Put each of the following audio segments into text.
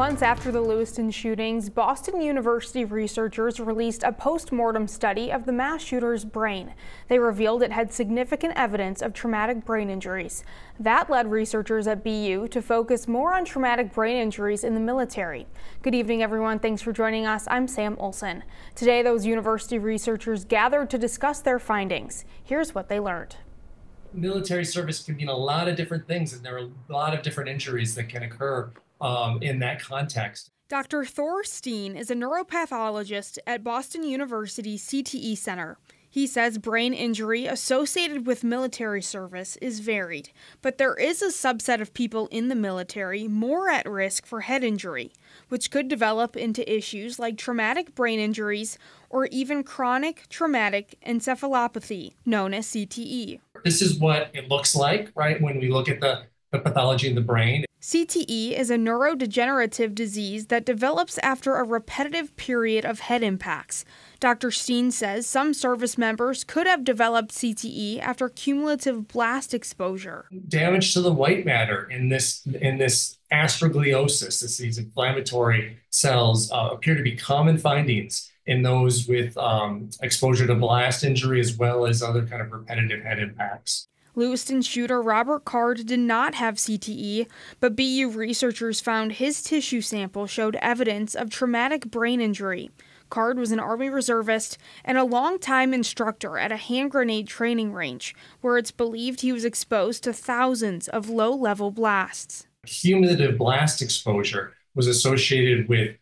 Months after the Lewiston shootings, Boston University researchers released a post-mortem study of the mass shooter's brain. They revealed it had significant evidence of traumatic brain injuries. That led researchers at BU to focus more on traumatic brain injuries in the military. Good evening, everyone. Thanks for joining us. I'm Sam Olson. Today, those university researchers gathered to discuss their findings. Here's what they learned. Military service can mean a lot of different things, and there are a lot of different injuries that can occur in that context. Dr. Thor Steen is a neuropathologist at Boston University CTE Center. He says brain injury associated with military service is varied, but there is a subset of people in the military more at risk for head injury, which could develop into issues like traumatic brain injuries or even chronic traumatic encephalopathy, known as CTE. This is what it looks like, right, when we look at the pathology in the brain. CTE is a neurodegenerative disease that develops after a repetitive period of head impacts. Dr. Steen says some service members could have developed CTE after cumulative blast exposure. Damage to the white matter in this astrogliosis, these inflammatory cells, appear to be common findings in those with exposure to blast injury as well as other kind of repetitive head impacts. Lewiston shooter Robert Card did not have CTE, but BU researchers found his tissue sample showed evidence of traumatic brain injury. Card was an Army reservist and a longtime instructor at a hand grenade training range, where it's believed he was exposed to thousands of low-level blasts. Cumulative blast exposure was associated with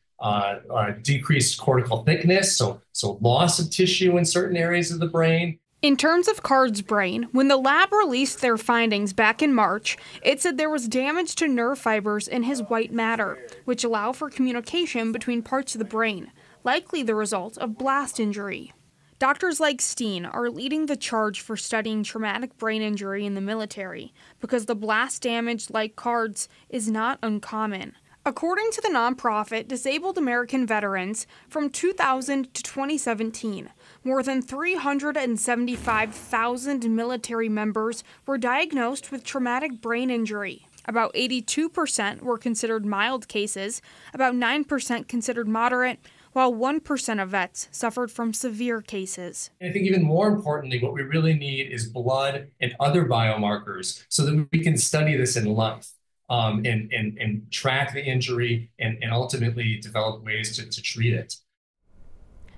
decreased cortical thickness, so loss of tissue in certain areas of the brain. In terms of Card's brain, when the lab released their findings back in March, it said there was damage to nerve fibers in his white matter, which allow for communication between parts of the brain, likely the result of blast injury. Doctors like Steen are leading the charge for studying traumatic brain injury in the military because the blast damage, like Card's, is not uncommon. According to the nonprofit Disabled American Veterans, from 2000 to 2017, more than 375,000 military members were diagnosed with traumatic brain injury. About 82% were considered mild cases, about 9% considered moderate, while 1% of vets suffered from severe cases. I think even more importantly, what we really need is blood and other biomarkers so that we can study this in life. And track the injury and ultimately develop ways to treat it.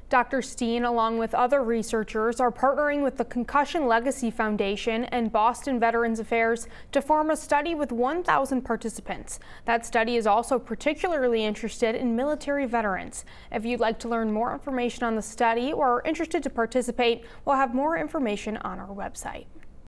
Dr. Steen, along with other researchers, are partnering with the Concussion Legacy Foundation and Boston Veterans Affairs to form a study with 1,000 participants. That study is also particularly interested in military veterans. If you'd like to learn more information on the study or are interested to participate, we'll have more information on our website.